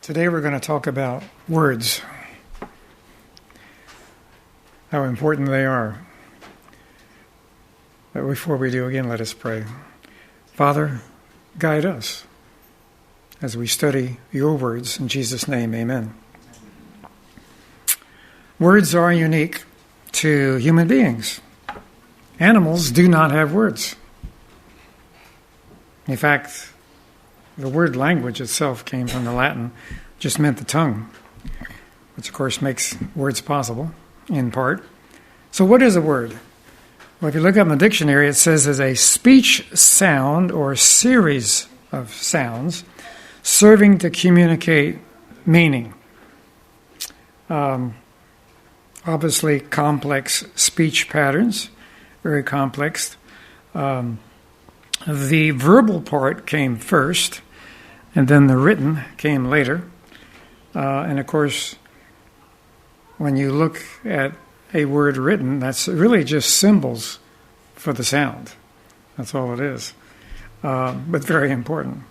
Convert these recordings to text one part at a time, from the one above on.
Today we're going to talk about words, how important they are. But before we do, again, let us pray. Father, guide us as we study your words. In Jesus' name, amen. Words are unique to human beings. Animals do not have words. In fact, the word language itself came from the Latin, just meant the tongue, which of course makes words possible, in part. So what is a word? Well, if you look up in the dictionary, it says it's a speech sound or series of sounds serving to communicate meaning. Obviously, complex speech patterns, very complex. The verbal part came first, and then the written came later. And of course, when you look at a word written, that's really just symbols for the sound. That's all it is. But very important.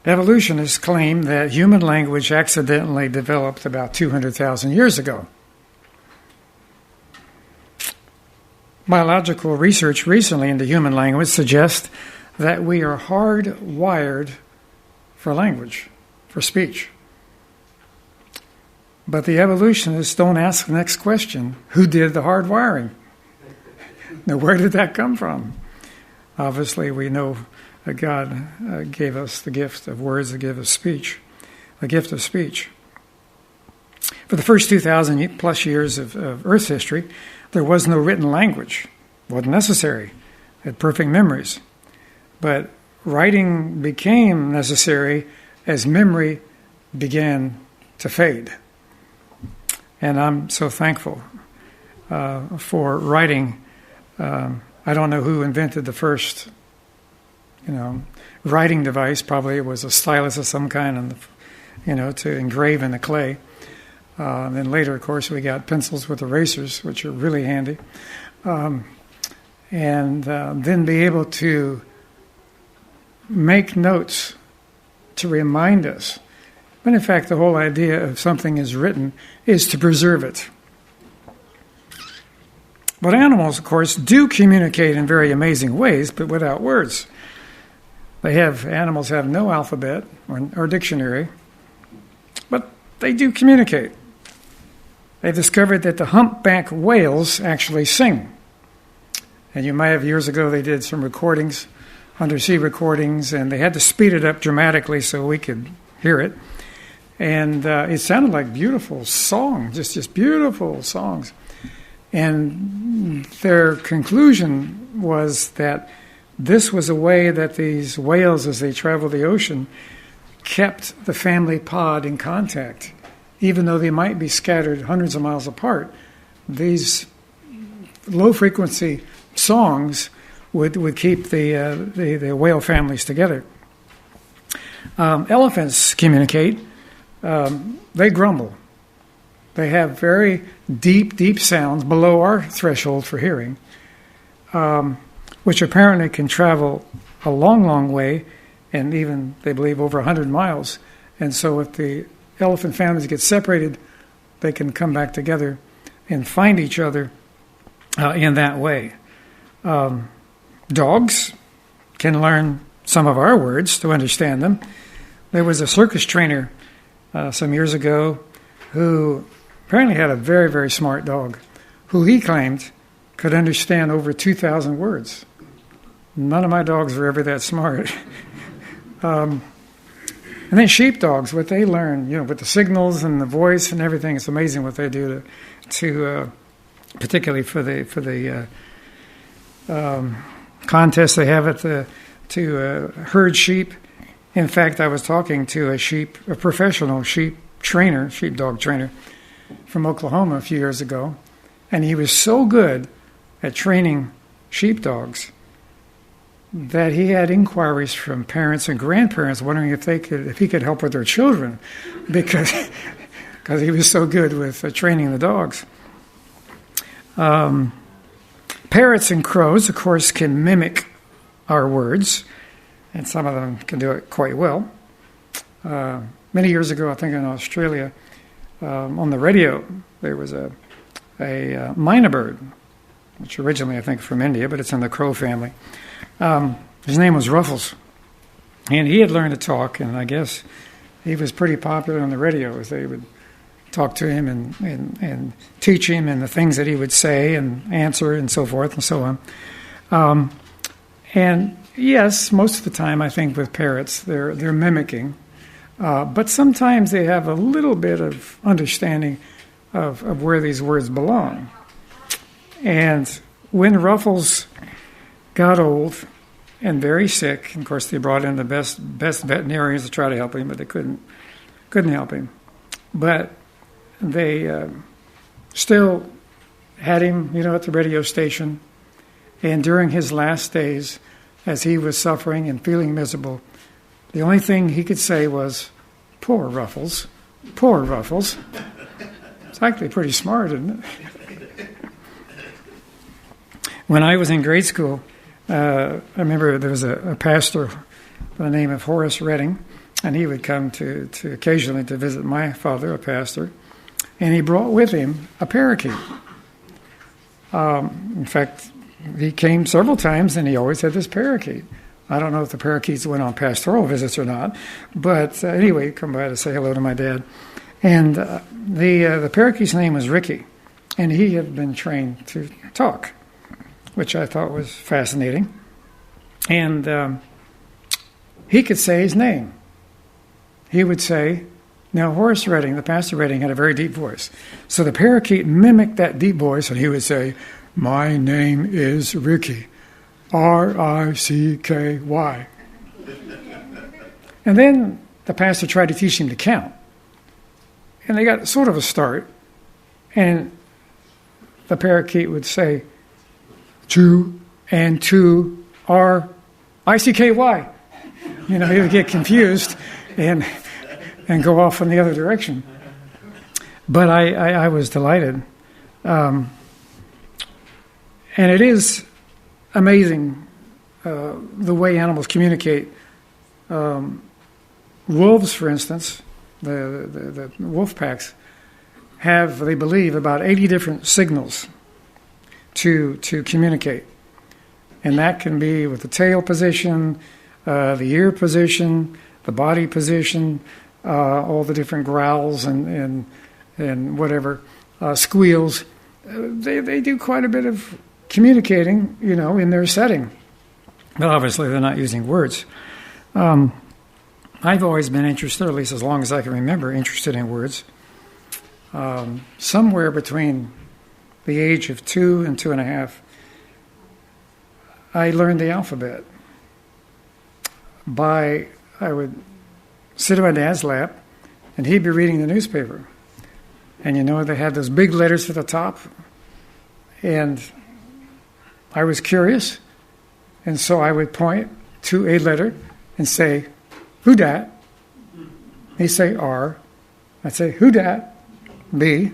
Evolutionists claim that human language accidentally developed about 200,000 years ago. Biological research recently into human language suggests that we are hardwired for language, for speech. But the evolutionists don't ask the next question, who did the hardwiring? Now, where did that come from? Obviously, we know that God gave us the gift of words, the gift of speech, the gift of speech. For the first 2,000 plus years of Earth's history, there was no written language. It wasn't necessary. It had perfect memories. But writing became necessary as memory began to fade. And I'm so thankful for writing. I don't know who invented the first, writing device. Probably it was a stylus of some kind, to engrave in the clay. Then later, of course, we got pencils with erasers, which are really handy. And then be able to make notes to remind us. But in fact, the whole idea of something is written is to preserve it. But animals, of course, do communicate in very amazing ways, but without words. Animals have no alphabet or dictionary, but they do communicate. They discovered that the humpback whales actually sing. And you might have, years ago, they did some recordings, undersea recordings, and they had to speed it up dramatically so we could hear it. And it sounded like beautiful songs, just beautiful songs. And their conclusion was that this was a way that these whales, as they traveled the ocean, kept the family pod in contact. Even though they might be scattered hundreds of miles apart, these low-frequency songs would keep the whale families together. Elephants communicate. They grumble. They have very deep sounds below our threshold for hearing, which apparently can travel a long way, and even, they believe, over 100 miles. And so if the elephant families get separated, they can come back together and find each other in that way. Dogs can learn some of our words to understand them. There was a circus trainer some years ago who apparently had a very, very smart dog who he claimed could understand over 2,000 words. None of my dogs were ever that smart. And then sheepdogs, what they learn, with the signals and the voice and everything, it's amazing what they do to particularly for the contest they have to herd sheep. In fact, I was talking to a professional sheepdog trainer from Oklahoma a few years ago, and he was so good at training sheepdogs that he had inquiries from parents and grandparents wondering if he could help with their children because he was so good with training the dogs. Parrots and crows, of course, can mimic our words. and some of them can do it quite well. Many years ago, I think in Australia, on the radio, there was a mynah bird, which originally I think from India, but it's in the crow family. His name was Ruffles, and he had learned to talk, and I guess he was pretty popular on the radio as they would talk to him and teach him and the things that he would say and answer and so forth and so on. And yes, most of the time I think with parrots they're mimicking, but sometimes they have a little bit of understanding of where these words belong. And when Ruffles got old and very sick, of course they brought in the best veterinarians to try to help him, but they couldn't help him. But they still had him, at the radio station. And during his last days, as he was suffering and feeling miserable, the only thing he could say was, "Poor Ruffles, poor Ruffles." It's actually pretty smart, isn't it? When I was in grade school, I remember there was a pastor by the name of Horace Redding, and he would come to occasionally to visit my father, a pastor, and he brought with him a parakeet. In fact, he came several times, and he always had this parakeet. I don't know if the parakeets went on pastoral visits or not, but anyway, he'd come by to say hello to my dad. And the parakeet's name was Ricky, and he had been trained to talk, which I thought was fascinating. And he could say his name. He would say, now Horace Redding, the pastor Redding, had a very deep voice. So the parakeet mimicked that deep voice, and he would say, "My name is Ricky, R-I-C-K-Y." And then the pastor tried to teach him to count. And they got sort of a start. And the parakeet would say, 2 and 2 are I-C-K-Y. He would get confused and go off in the other direction. But I was delighted. And it is amazing the way animals communicate. Wolves, for instance, the wolf packs have, they believe, about 80 different signals to communicate. And that can be with the tail position, the ear position, the body position, all the different growls and whatever, squeals. They do quite a bit of communicating, in their setting. But obviously they're not using words. I've always been interested, or at least as long as I can remember, interested in words. Somewhere between the age of 2 and 2.5, I learned the alphabet. I would sit in my dad's lap, and he'd be reading the newspaper. And they had those big letters at the top. And I was curious, and so I would point to a letter and say, "Who dat?" He'd say R. I'd say, "Who dat?" B.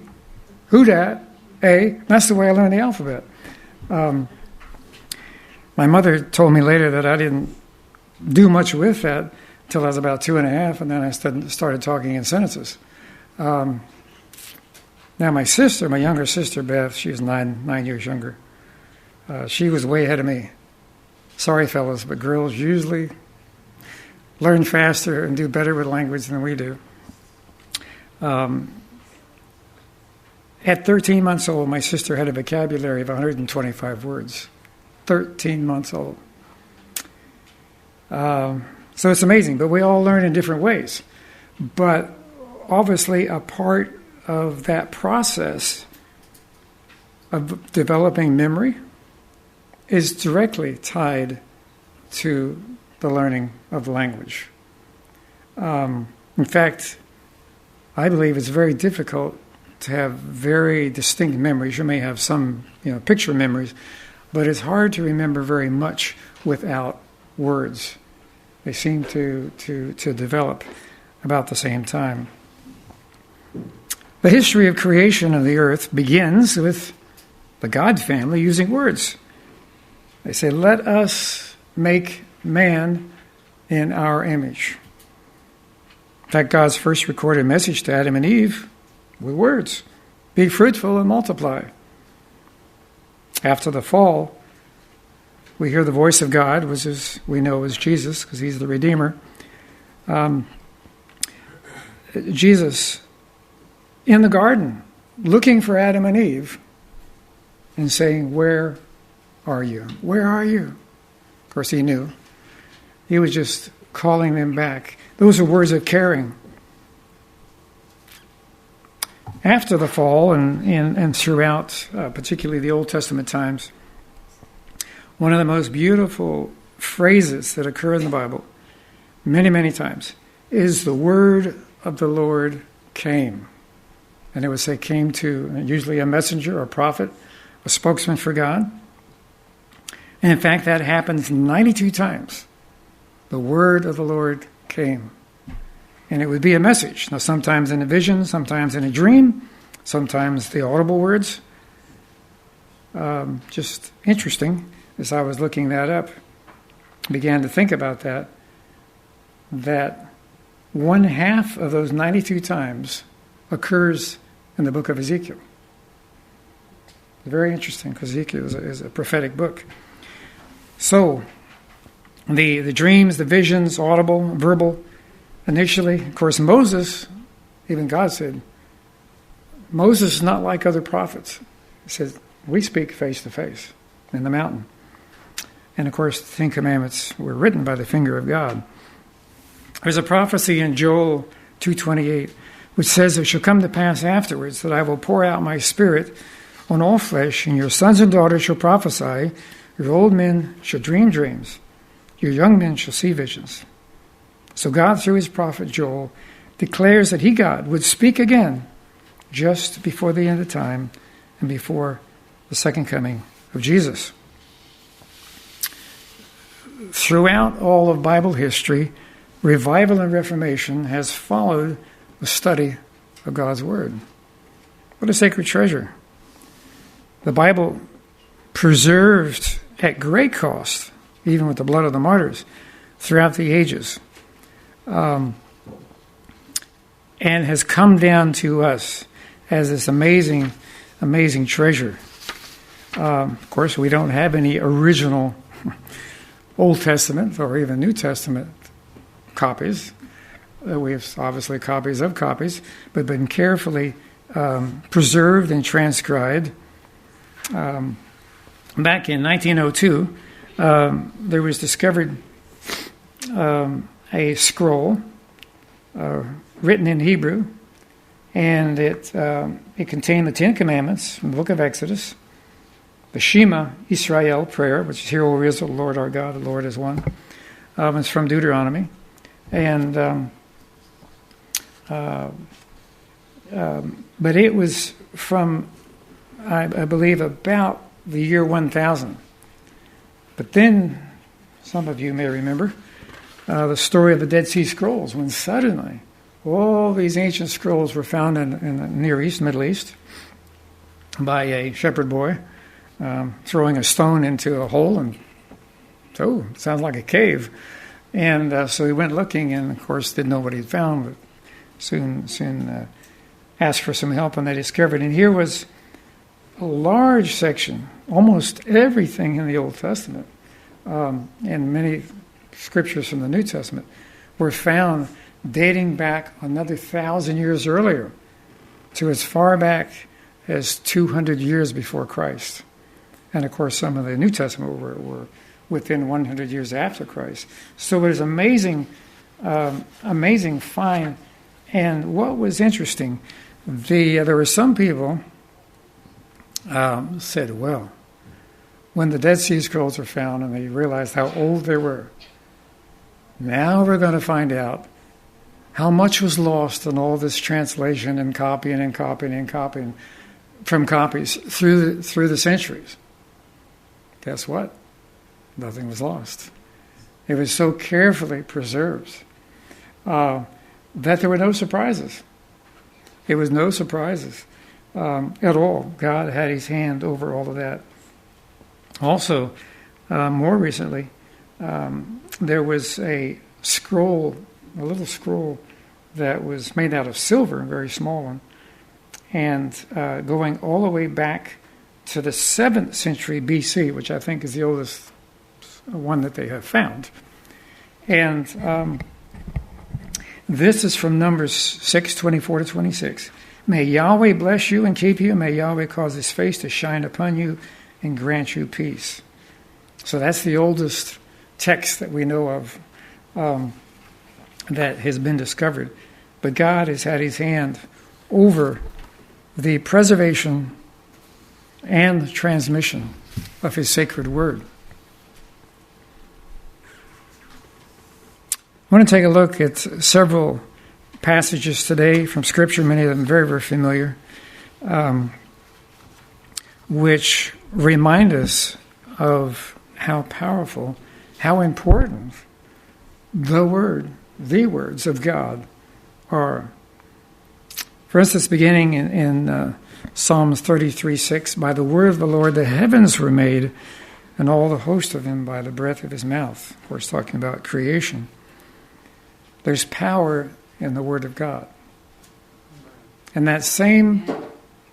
"Who dat?" A. That's the way I learned the alphabet. My mother told me later that I didn't do much with that until I was about 2.5, and then I started talking in sentences. Now my younger sister, Beth, she was 9 years younger. She was way ahead of me. Sorry, fellas, but girls usually learn faster and do better with language than we do. At 13 months old, my sister had a vocabulary of 125 words. 13 months old. So it's amazing, but we all learn in different ways. But obviously a part of that process of developing memory is directly tied to the learning of language. In fact, I believe it's very difficult to have very distinct memories. You may have some, picture memories, but it's hard to remember very much without words. They seem to develop about the same time. The history of creation of the earth begins with the God family using words. They say, "Let us make man in our image. In fact, God's first recorded message to Adam and Eve were words, be fruitful and multiply. After the fall, we hear the voice of God, which is, we know is Jesus, because he's the Redeemer. Jesus in the garden, looking for Adam and Eve and saying, where are you? Where are you? Of course, he knew. He was just calling them back. Those are words of caring. After the fall and throughout, particularly the Old Testament times, one of the most beautiful phrases that occur in the Bible, many, many times, is the word of the Lord came. And it would say came to usually a messenger or a prophet, a spokesman for God. And in fact, that happens 92 times. The word of the Lord came. And it would be a message. Now, sometimes in a vision, sometimes in a dream, sometimes the audible words. Just interesting. As I was looking that up, began to think about that 1/2 of those 92 times occurs in the book of Ezekiel. Very interesting, because Ezekiel is a prophetic book. So, the dreams, the visions, audible, verbal, initially, of course, Moses, even God said, Moses is not like other prophets. He said, we speak face to face in the mountain. And of course, the 10 Commandments were written by the finger of God. There's a prophecy in Joel 2:28, which says, it shall come to pass afterwards that I will pour out my spirit on all flesh, and your sons and daughters shall prophesy, your old men shall dream dreams, your young men shall see visions. So God, through his prophet Joel, declares that he, God, would speak again just before the end of time and before the second coming of Jesus. Throughout all of Bible history, revival and reformation has followed the study of God's Word. What a sacred treasure. The Bible preserved at great cost, even with the blood of the martyrs, throughout the ages, and has come down to us as this amazing, amazing treasure. Of course, we don't have any original Old Testament or even New Testament copies. We have obviously copies of copies, but been carefully preserved and transcribed. Back in 1902, there was discovered a scroll written in Hebrew, and it contained the 10 Commandments from the book of Exodus, the Shema Israel prayer, which is, Hear, O Israel, the Lord our God, the Lord is one. It's from Deuteronomy. And but it was from, I believe, about the year 1000. But then, some of you may remember the story of the Dead Sea Scrolls, when suddenly all these ancient scrolls were found in the Near East, Middle East, by a shepherd boy throwing a stone into a hole, and so it sounds like a cave. And so he went looking, and of course didn't know what he'd found, but soon asked for some help, and they discovered. And here was a large section, almost everything in the Old Testament, and many scriptures from the New Testament were found dating back another 1,000 years earlier, to as far back as 200 years before Christ. And of course, some of the New Testament were within 100 years after Christ. So it was amazing, amazing find. And what was interesting, there were some people said, well, when the Dead Sea Scrolls were found and they realized how old they were, now we're going to find out how much was lost in all this translation and copying and copying and copying from copies through the centuries. Guess what? Nothing was lost. It was so carefully preserved that there were no surprises. It was no surprises at all. God had his hand over all of that. Also, more recently, there was a scroll, a little scroll that was made out of silver, a very small one, and going all the way back to the 7th century BC, which I think is the oldest one that they have found. And this is from Numbers 6:24-26. May Yahweh bless you and keep you. May Yahweh cause his face to shine upon you and grant you peace. So that's the oldest text that we know of that has been discovered. But God has had his hand over the preservation and the transmission of his sacred word. I want to take a look at several passages today from Scripture, many of them very, very familiar, which remind us of how powerful, how important the words of God are. For instance, beginning in Psalms 33:6, by the word of the Lord the heavens were made, and all the host of him by the breath of his mouth. Of course, talking about creation. There's power in the Word of God. And that same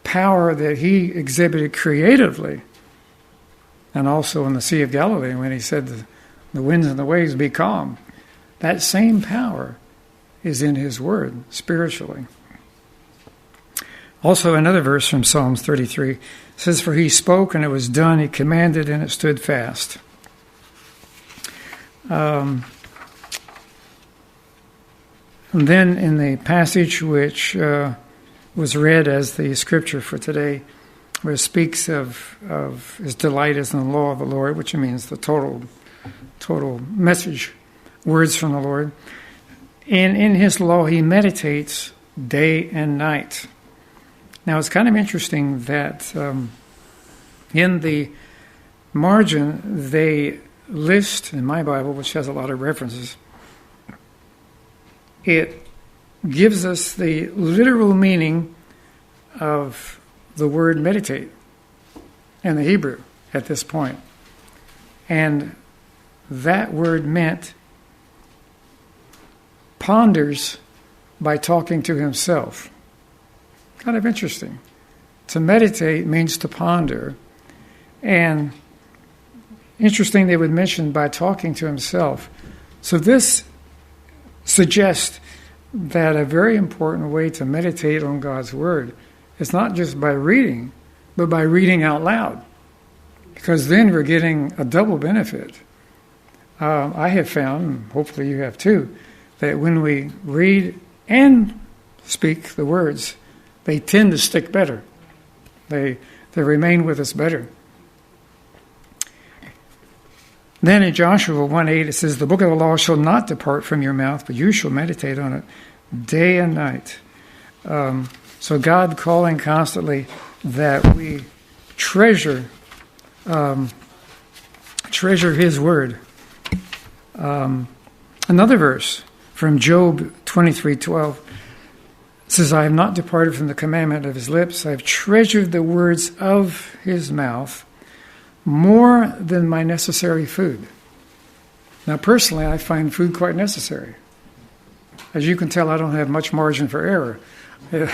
power that he exhibited creatively, and also in the Sea of Galilee when he said the winds and the waves be calm, that same power is in his Word spiritually. Also another verse from Psalms 33 says, for he spoke and it was done, he commanded and it stood fast. And then in the passage which was read as the scripture for today, where it speaks of his delight is in the law of the Lord, which means the total message, words from the Lord. And in his law he meditates day and night. Now it's kind of interesting that in the margin they list, in my Bible, which has a lot of references, it gives us the literal meaning of the word meditate in the Hebrew at this point. And that word meant ponders by talking to himself. Kind of interesting. To meditate means to ponder. And interesting they would mention by talking to himself. So this suggests that a very important way to meditate on God's Word is not just by reading, but by reading out loud. Because then we're getting a double benefit. I have found, and hopefully you have too, that when we read and speak the words, they tend to stick better. They remain with us better. Then in Joshua 1:8 it says, the book of the law shall not depart from your mouth, but you shall meditate on it day and night. So God calling constantly that we treasure his word. Another verse from Job 23:12 says, I have not departed from the commandment of his lips. I have treasured the words of his mouth more than my necessary food. Now, personally, I find food quite necessary. As you can tell, I don't have much margin for error. In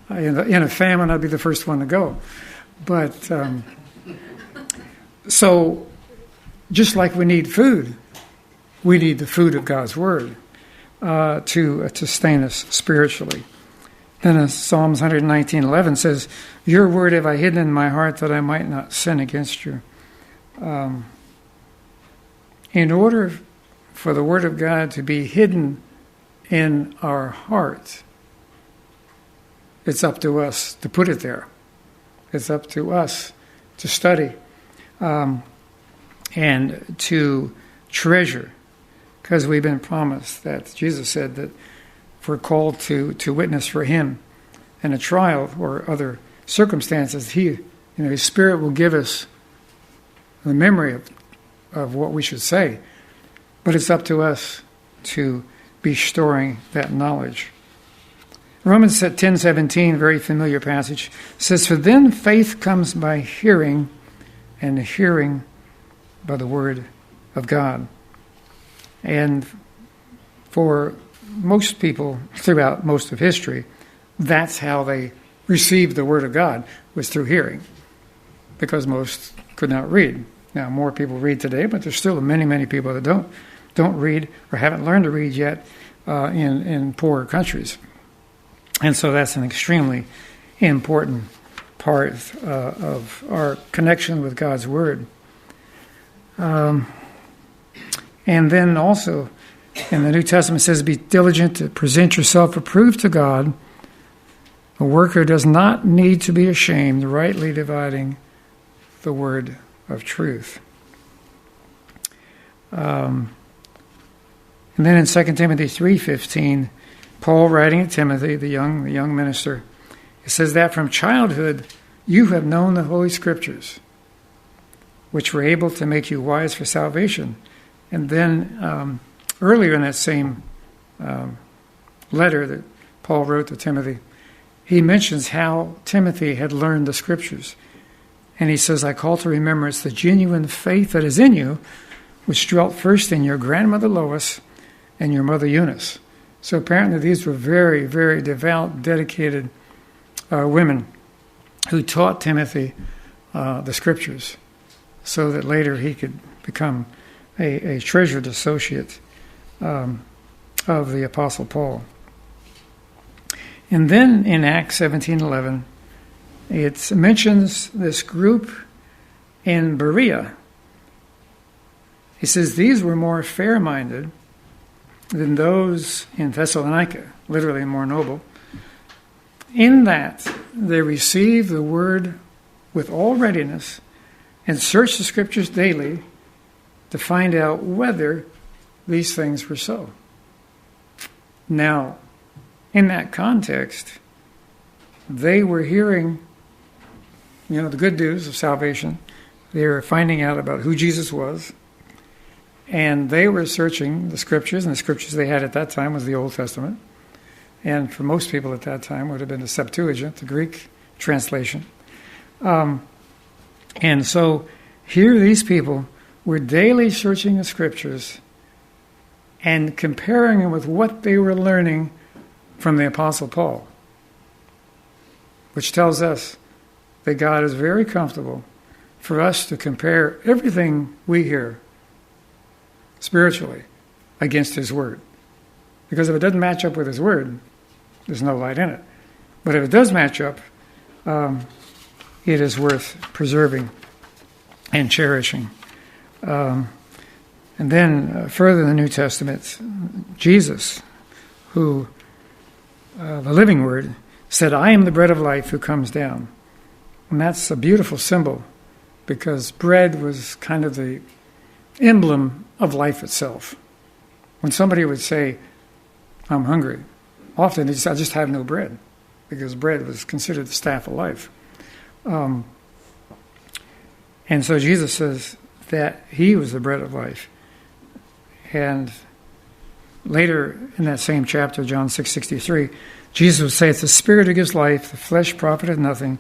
a famine, I'd be the first one to go. But, so, just like we need food, we need the food of God's Word to sustain us spiritually. Then Psalms 119:11 says, your word have I hidden in my heart that I might not sin against you. In order for the Word of God to be hidden in our heart, it's up to us to put it there. It's up to us to study and to treasure, because we've been promised that Jesus said that if we're called to witness for him in a trial or other circumstances, his Spirit will give us the memory of what we should say. But it's up to us to be storing that knowledge. Romans 10:17, very familiar passage, says, for then faith comes by hearing, and hearing by the word of God. And for most people throughout most of history, that's how they received the Word of God, was through hearing, because most could not read. Now, more people read today, but there's still many, many people that don't read or haven't learned to read yet in poorer countries. And so that's an extremely important part of our connection with God's Word. And then also in the New Testament it says, be diligent to present yourself approved to God. A worker does not need to be ashamed, rightly dividing the word of truth. And then in 2 Timothy 3:15, Paul writing to Timothy, the young minister, it says that from childhood you have known the Holy Scriptures, which were able to make you wise for salvation. And then earlier in that same letter that Paul wrote to Timothy, he mentions how Timothy had learned the Scriptures. And he says, I call to remembrance the genuine faith that is in you, which dwelt first in your grandmother Lois and your mother Eunice. So apparently these were very, very devout, dedicated women who taught Timothy the Scriptures, so that later he could become a treasured associate of the Apostle Paul. And then in Acts 17:11, it mentions this group in Berea. He says these were more fair-minded than those in Thessalonica, literally more noble, in that they received the word with all readiness and searched the Scriptures daily to find out whether these things were so. Now, in that context, they were hearing, the good news of salvation. They were finding out about who Jesus was, and they were searching the Scriptures, and the Scriptures they had at that time was the Old Testament, and for most people at that time would have been the Septuagint, the Greek translation. And so here these people were daily searching the Scriptures and comparing them with what they were learning from the Apostle Paul, which tells us that God is very comfortable for us to compare everything we hear spiritually against His Word. Because if it doesn't match up with His Word, there's no light in it. But if it does match up, it is worth preserving and cherishing. And then further in the New Testament, Jesus, who, the living Word, said, I am the bread of life who comes down. And that's a beautiful symbol, because bread was kind of the emblem of life itself. When somebody would say, I'm hungry, often they I just have no bread, because bread was considered the staff of life. And so Jesus says that He was the bread of life. And later in that same chapter, John 6:63, Jesus would say, it's the Spirit who gives life, the flesh profiteth nothing,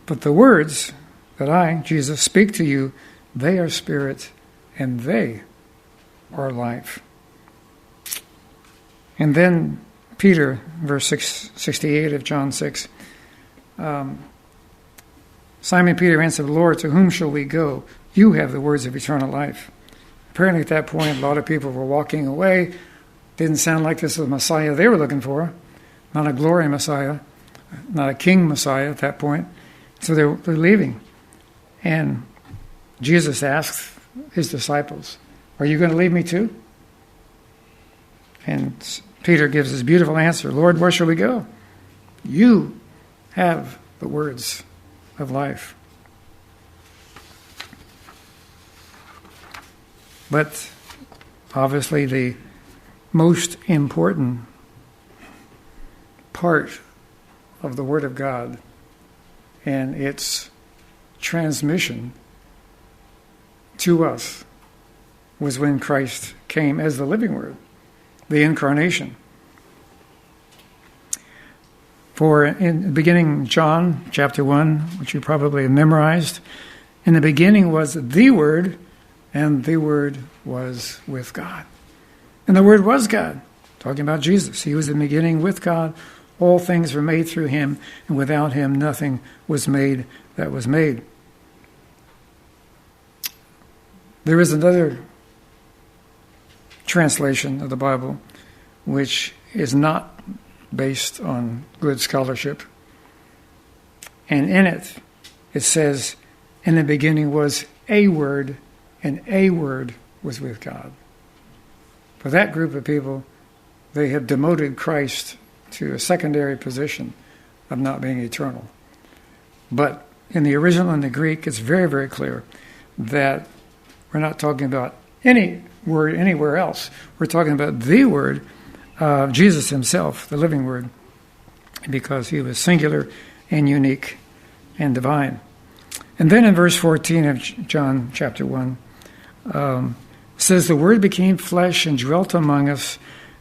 but the words that I, Jesus, speak to you, they are spirit and they are life. And then Peter, verse 68 of John 6, Simon Peter answered, Lord, to whom shall we go? You have the words of eternal life. Apparently at that point, a lot of people were walking away. Didn't sound like this was the Messiah they were looking for. Not a glory Messiah, not a king Messiah at that point. So they're leaving. And Jesus asked His disciples, are you going to leave me too? And Peter gives this beautiful answer, Lord, where shall we go? You have the words of life. But obviously the most important part of the Word of God and its transmission to us was when Christ came as the living Word, the incarnation. For in the beginning, John chapter 1, which you probably have memorized, in the beginning was the Word, and the Word was with God. And the Word was God. talking about Jesus. He was in the beginning with God. All things were made through him, and without him nothing was made that was made. There is another translation of the Bible which is not based on good scholarship. And in it, it says, in the beginning was a Word, and a Word was with God. For that group of people, they have demoted Christ to a secondary position of not being eternal. But in the original, in the Greek, it's very, very clear that we're not talking about any word anywhere else. We're talking about the Word, Jesus himself, the living Word, because he was singular and unique and divine. And then in verse 14 of John chapter 1, says, the Word became flesh and dwelt among us,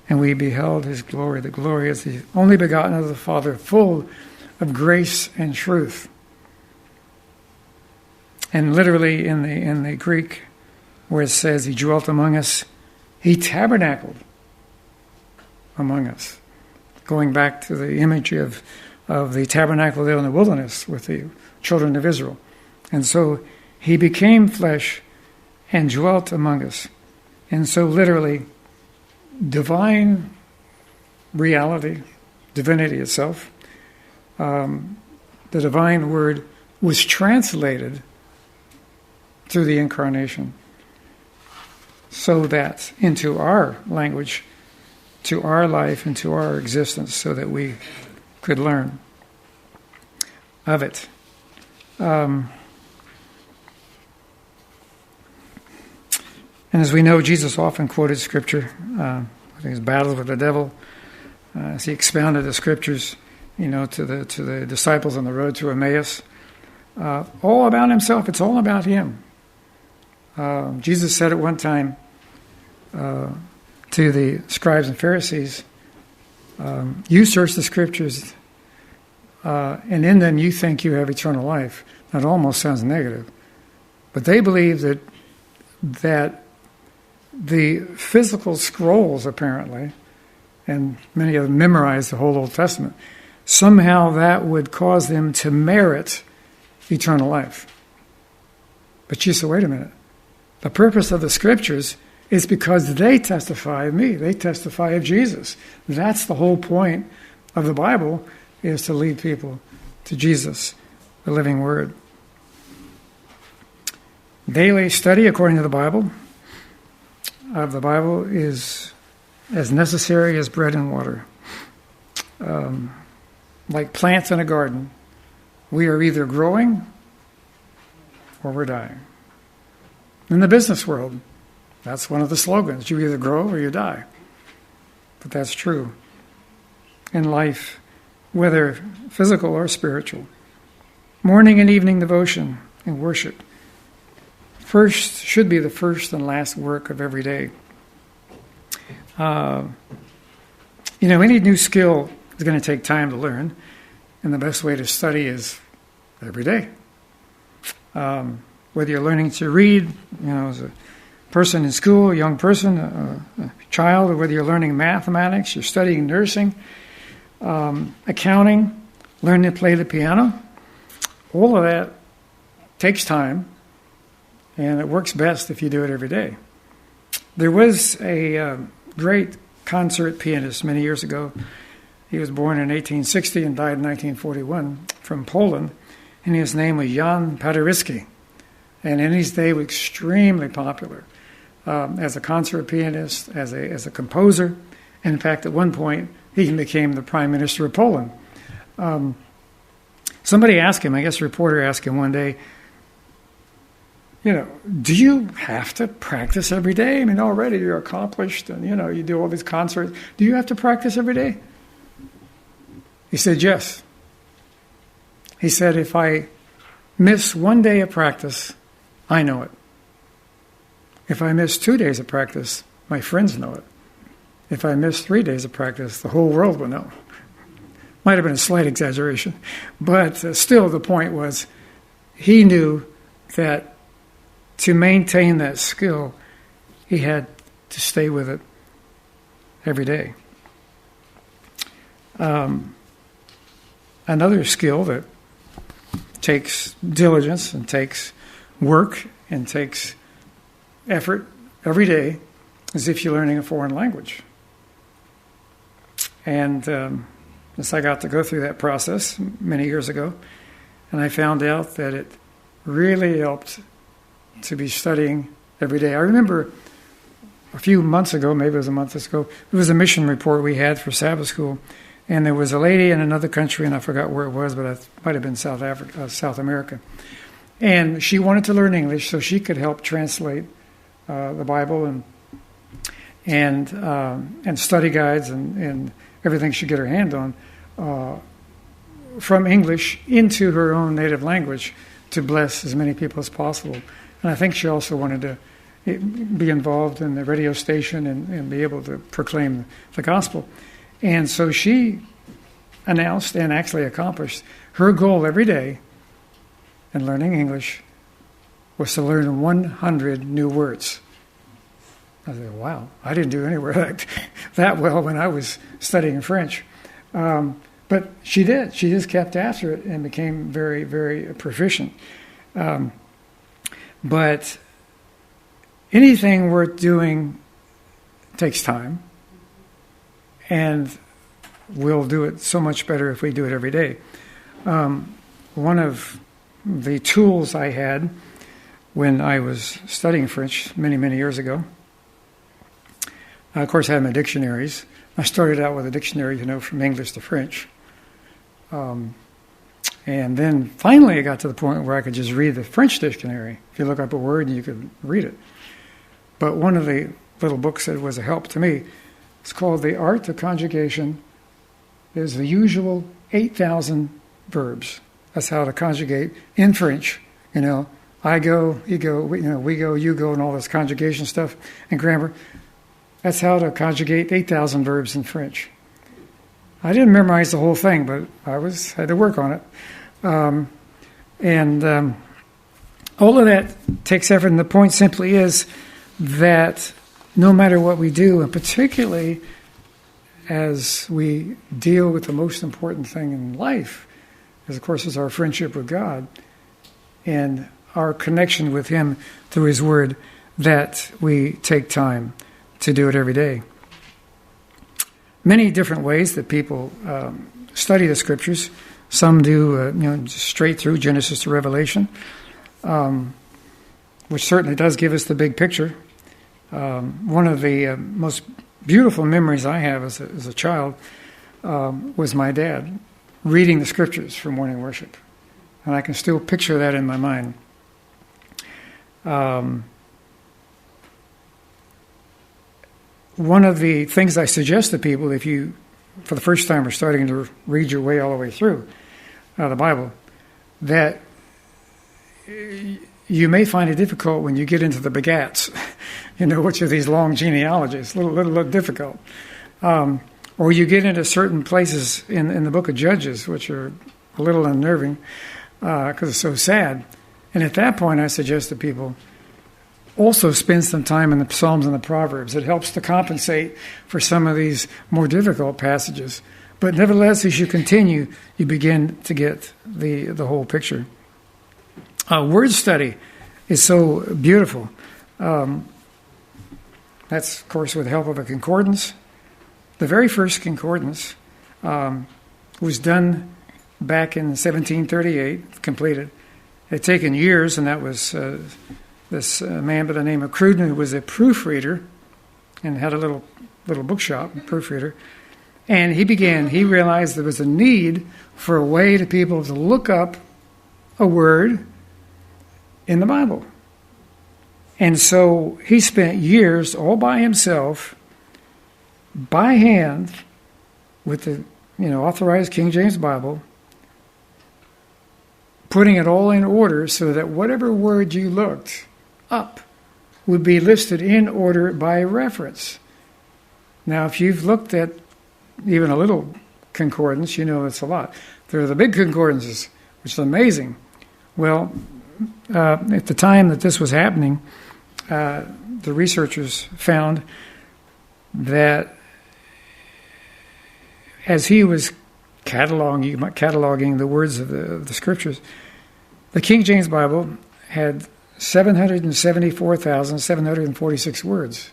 and we beheld his glory. The glory is the only begotten of the Father, full of grace and truth. And literally in the Greek, where it says he dwelt among us, he tabernacled among us. Going back to the image of the tabernacle there in the wilderness with the children of Israel. And so he became flesh and dwelt among us. And so literally, divine reality, divinity itself, the divine Word was translated through the incarnation, so that into our language, to our life, and to our existence, so that we could learn of it. And as we know, Jesus often quoted Scripture. I think his battles with the devil, as he expounded the Scriptures, to the disciples on the road to Emmaus. All about himself. It's all about him. Jesus said at one time to the scribes and Pharisees, you search the Scriptures, and in them you think you have eternal life. That almost sounds negative. But they believe that the physical scrolls, apparently, and many of them memorized the whole Old Testament, somehow that would cause them to merit eternal life. But you say, wait a minute. The purpose of the Scriptures is because they testify of me. They testify of Jesus. That's the whole point of the Bible, is to lead people to Jesus, the living Word. Daily study, according to the Bible, of the Bible is as necessary as bread and water. Like plants in a garden, we are either growing or we're dying. In the business world, that's one of the slogans. You either grow or you die. But that's true in life, whether physical or spiritual. Morning and evening devotion and worship should be the first and last work of every day. Any new skill is going to take time to learn, and the best way to study is every day. Whether you're learning to read, as a person in school, a young person, a child, or whether you're learning mathematics, you're studying nursing, accounting, learning to play the piano, all of that takes time, and it works best if you do it every day. There was a great concert pianist many years ago. He was born in 1860 and died in 1941 from Poland, and his name was Jan Paderewski. And in his day, was extremely popular as a concert pianist, as a composer. And in fact, at one point, he became the Prime Minister of Poland. Somebody asked him, I guess a reporter asked him one day, do you have to practice every day? I mean, already you're accomplished and, you do all these concerts. Do you have to practice every day? He said, yes. He said, if I miss one day of practice, I know it. If I miss 2 days of practice, my friends know it. If I miss 3 days of practice, the whole world will know. Might have been a slight exaggeration. But still, the point was, he knew that to maintain that skill, he had to stay with it every day. Another skill that takes diligence and takes work and takes effort every day is if you're learning a foreign language. And I got to go through that process many years ago, and I found out that it really helped to be studying every day. I remember a few months ago, maybe it was a month ago, it was a mission report we had for Sabbath school, and there was a lady in another country, and I forgot where it was, but it might have been South America. And she wanted to learn English so she could help translate the Bible and study guides and everything she could get her hand on from English into her own native language to bless as many people as possible. And I think she also wanted to be involved in the radio station and be able to proclaim the gospel. And so she announced and actually accomplished her goal every day in learning English was to learn 100 new words. I said, wow, I didn't do anywhere that well when I was studying French. But she did. She just kept after it and became very, very proficient. But anything worth doing takes time. And we'll do it so much better if we do it every day. One of the tools I had when I was studying French many, many years ago, of course, I had my dictionaries. I started out with a dictionary, from English to French. And then finally I got to the point where I could just read the French dictionary. If you look up a word, you could read it. But one of the little books that was a help to me, it's called The Art of Conjugation. There's the usual 8,000 verbs. That's how to conjugate in French. I go, you go, we go, you go, and all this conjugation stuff and grammar. That's how to conjugate 8,000 verbs in French. I didn't memorize the whole thing, but I had to work on it. All of that takes effort, and the point simply is that no matter what we do, and particularly as we deal with the most important thing in life, as of course is our friendship with God and our connection with Him through His Word, that we take time to do it every day. Many different ways that people study the Scriptures. Some do, straight through Genesis to Revelation, which certainly does give us the big picture. One of the most beautiful memories I have as a child was my dad reading the Scriptures for morning worship, and I can still picture that in my mind. One of the things I suggest to people, if you, for the first time, are starting to read your way all the way through the Bible, that you may find it difficult when you get into the begats, which are these long genealogies, a little difficult. Or you get into certain places in the book of Judges, which are a little unnerving because it's so sad. And at that point, I suggest to people, also spend some time in the Psalms and the Proverbs. It helps to compensate for some of these more difficult passages. But nevertheless, as you continue, you begin to get the whole picture. Word study is so beautiful. That's, of course, with the help of a concordance. The very first concordance was done back in 1738, completed. It had taken years, and that was this man by the name of Cruden, who was a proofreader and had a little bookshop, proofreader. And he realized there was a need for a way to people to look up a word in the Bible. And so he spent years all by himself, by hand, with the authorized King James Bible, putting it all in order so that whatever word you looked up would be listed in order by reference. Now, if you've looked at even a little concordance, it's a lot. There are the big concordances, which is amazing. Well, at the time that this was happening, the researchers found that as he was cataloging the words of the Scriptures, the King James Bible had 774,746 words.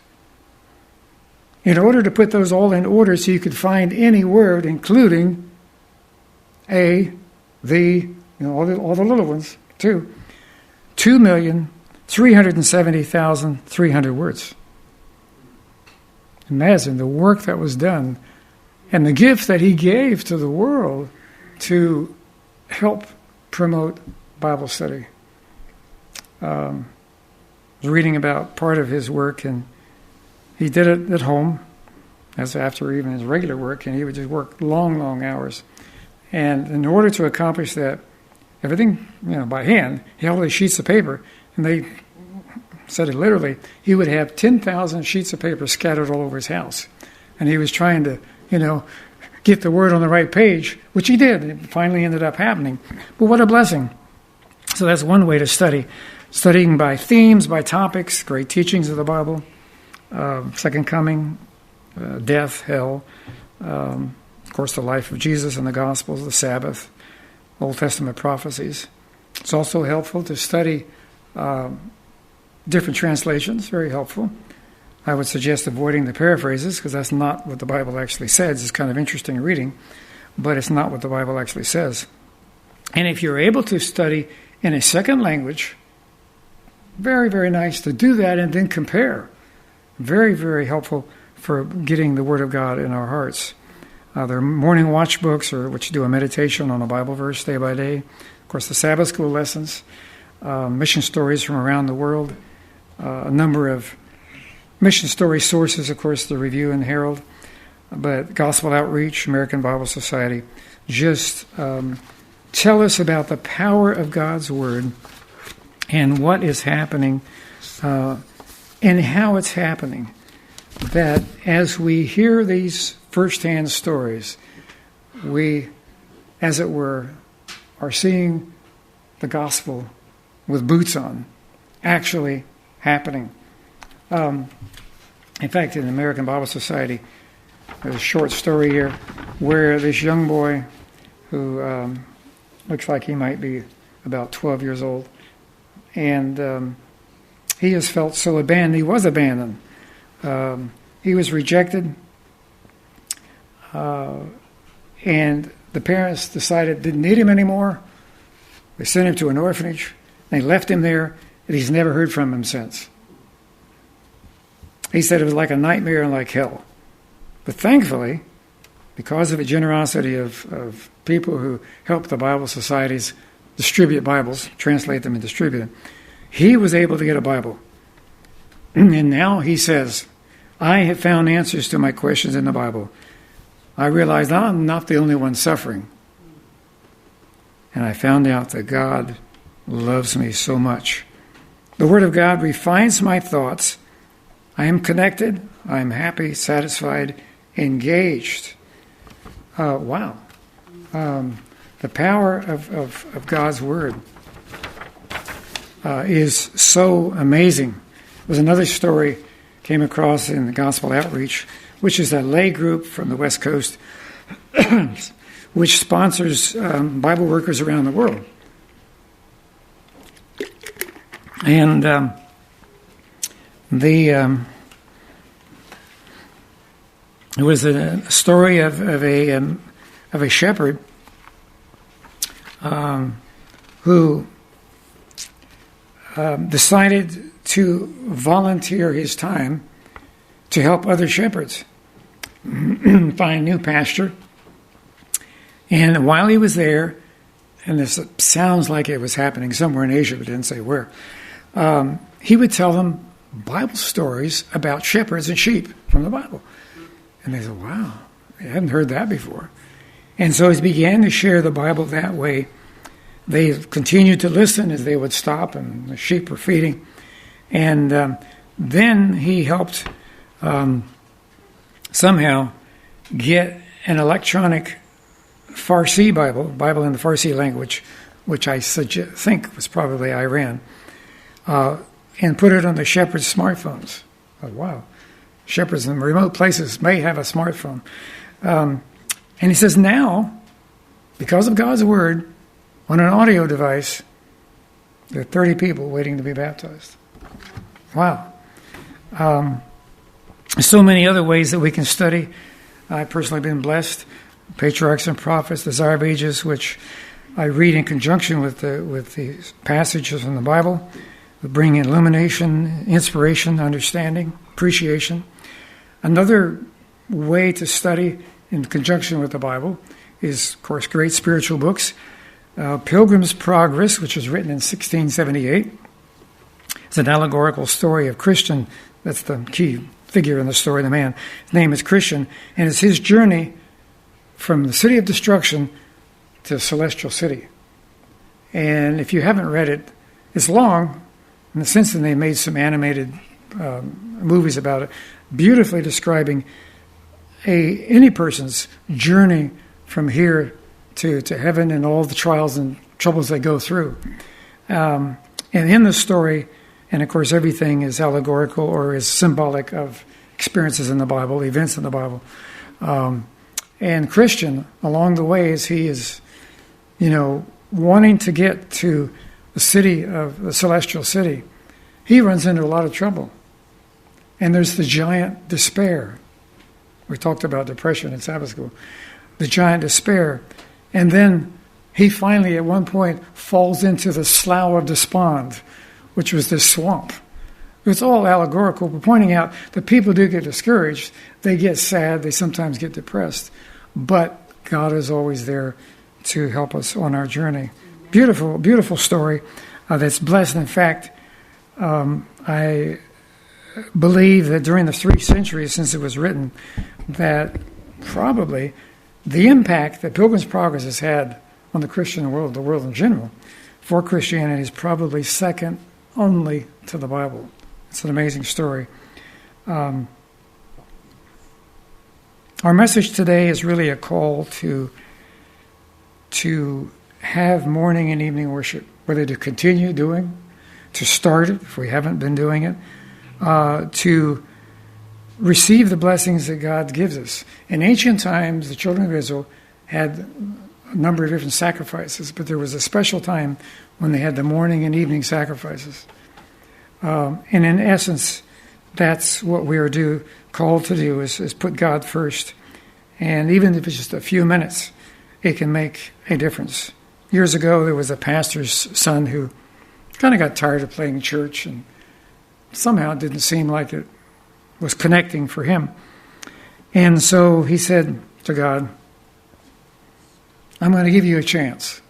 In order to put those all in order so you could find any word, including a, the, all the little ones, too, 2,370,300 words. Imagine the work that was done and the gift that he gave to the world to help promote Bible study. I was reading about part of his work, and he did it at home, as after even his regular work, and he would just work long, long hours. And in order to accomplish that, everything, by hand, he held these sheets of paper, and they said it literally, he would have 10,000 sheets of paper scattered all over his house. And he was trying to, get the word on the right page, which he did. It finally ended up happening. But what a blessing. So that's one way to study. Studying by themes, by topics, great teachings of the Bible, Second Coming, death, hell, of course the life of Jesus and the Gospels, the Sabbath, Old Testament prophecies. It's also helpful to study different translations, very helpful. I would suggest avoiding the paraphrases because that's not what the Bible actually says. It's kind of interesting reading, but it's not what the Bible actually says. And if you're able to study in a second language, very, very nice to do that and then compare. Very, very helpful for getting the Word of God in our hearts. There are morning watch books, which do a meditation on a Bible verse day by day. Of course, the Sabbath school lessons, mission stories from around the world, a number of mission story sources, of course, the Review and Herald, but Gospel Outreach, American Bible Society, just tell us about the power of God's Word and what is happening and how it's happening. That as we hear these first-hand stories, we, as it were, are seeing the gospel with boots on, actually happening. In fact, in the American Bible Society, there's a short story here where this young boy who looks like he might be about 12 years old, and he has felt so abandoned. He was abandoned. He was rejected, and the parents decided didn't need him anymore. They sent him to an orphanage. They left him there, and he's never heard from him since. He said it was like a nightmare and like hell. But thankfully, because of the generosity of people who help the Bible societies distribute Bibles, translate them and distribute them, he was able to get a Bible. And now he says, I have found answers to my questions in the Bible. I realized I'm not the only one suffering. And I found out that God loves me so much. The Word of God refines my thoughts. I am connected. I am happy, satisfied, engaged. Wow. The power of God's Word is so amazing. There was another story came across in the Gospel Outreach, which is a lay group from the West Coast, which sponsors Bible workers around the world. And it was a story of a shepherd who decided to volunteer his time to help other shepherds find new pasture. And while he was there, and this sounds like it was happening somewhere in Asia, but didn't say where, he would tell them Bible stories about shepherds and sheep from the Bible. And they said, wow, I hadn't heard that before. And so he began to share the Bible that way. They continued to listen as they would stop and the sheep were feeding. And then he helped somehow get an electronic Farsi Bible in the Farsi language, which I think was probably Iran, and put it on the shepherds' smartphones. Oh, wow. Shepherds in remote places may have a smartphone. And he says now, because of God's word, on an audio device, there are 30 people waiting to be baptized. Wow. So many other ways that we can study. I've personally been blessed. Patriarchs and Prophets, Desire of Ages, which I read in conjunction with the passages in the Bible, that bring illumination, inspiration, understanding, appreciation. Another way to study in conjunction with the Bible is, of course, great spiritual books. Pilgrim's Progress, which was written in 1678. It's an allegorical story of Christian. That's the key figure in the story, the man. His name is Christian, and it's his journey from the city of destruction to the celestial city. And if you haven't read it, it's long, in the sense that they made some animated movies about it, beautifully describing any person's journey from here to heaven and all the trials and troubles they go through. And in the story, and of course everything is allegorical or is symbolic of experiences in the Bible, events in the Bible. And Christian, along the way, as he is, wanting to get to the city of the celestial city, he runs into a lot of trouble. And there's the giant despair. We talked about depression in Sabbath school. The giant despair. And then he finally, at one point, falls into the Slough of Despond, which was this swamp. It's all allegorical, but pointing out that people do get discouraged. They get sad. They sometimes get depressed. But God is always there to help us on our journey. Beautiful, beautiful story that's blessed. In fact, I believe that during the 3 centuries since it was written, that probably the impact that Pilgrim's Progress has had on the Christian world, the world in general, for Christianity is probably second only to the Bible. It's an amazing story. Our message today is really a call to have morning and evening worship, whether to continue doing, to start it if we haven't been doing it, to receive the blessings that God gives us. In ancient times, the children of Israel had a number of different sacrifices, but there was a special time when they had the morning and evening sacrifices. And in essence, that's what we are called to do, is put God first. And even if it's just a few minutes, it can make a difference. Years ago, there was a pastor's son who kind of got tired of playing church, and somehow it didn't seem like it was connecting for him. And so he said to God, I'm going to give you a chance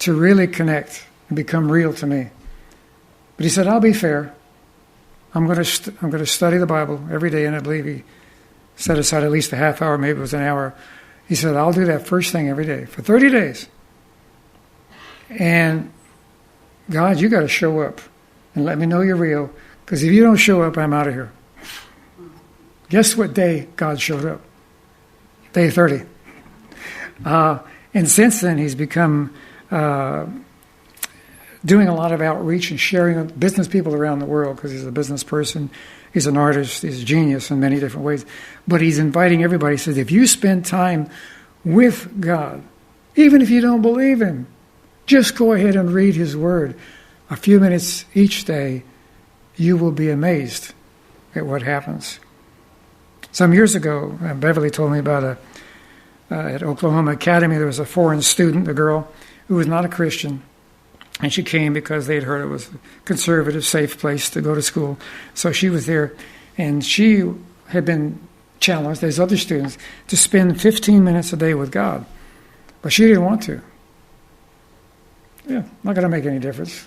to really connect and become real to me. But he said, I'll be fair. I'm going to study the Bible every day, and I believe he set aside at least a half hour, maybe it was an hour. He said, I'll do that first thing every day for 30 days. And God, you got to show up and let me know you're real, because if you don't show up, I'm out of here. Guess what day God showed up? Day 30. And since then, he's become doing a lot of outreach and sharing with business people around the world, because he's a business person. He's an artist. He's a genius in many different ways. But he's inviting everybody. He says, if you spend time with God, even if you don't believe him, just go ahead and read his word. A few minutes each day, you will be amazed at what happens. Some years ago, Beverly told me about at Oklahoma Academy, there was a foreign student, a girl, who was not a Christian. And she came because they'd heard it was a conservative, safe place to go to school. So she was there, and she had been challenged, as other students, to spend 15 minutes a day with God. But she didn't want to. Yeah, not going to make any difference.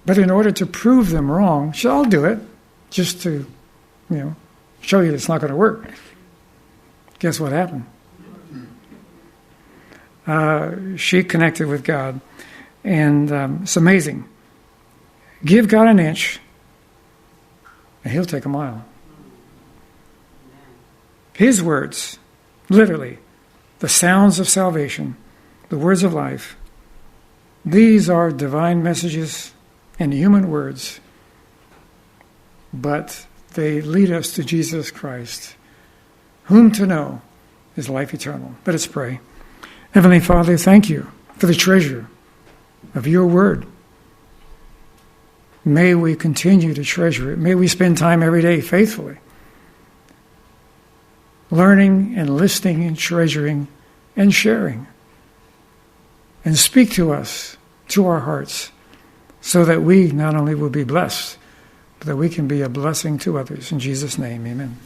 But in order to prove them wrong, she said, I'll do it, just to, show you it's not going to work. Guess what happened? She connected with God, and it's amazing. Give God an inch, and he'll take a mile. His words, literally, the sounds of salvation, the words of life, these are divine messages and human words, but they lead us to Jesus Christ, whom to know is life eternal. Let us pray. Heavenly Father, thank you for the treasure of your word. May we continue to treasure it. May we spend time every day faithfully, learning and listening and treasuring and sharing. And speak to us, to our hearts, so that we not only will be blessed, but that we can be a blessing to others. In Jesus' name, amen.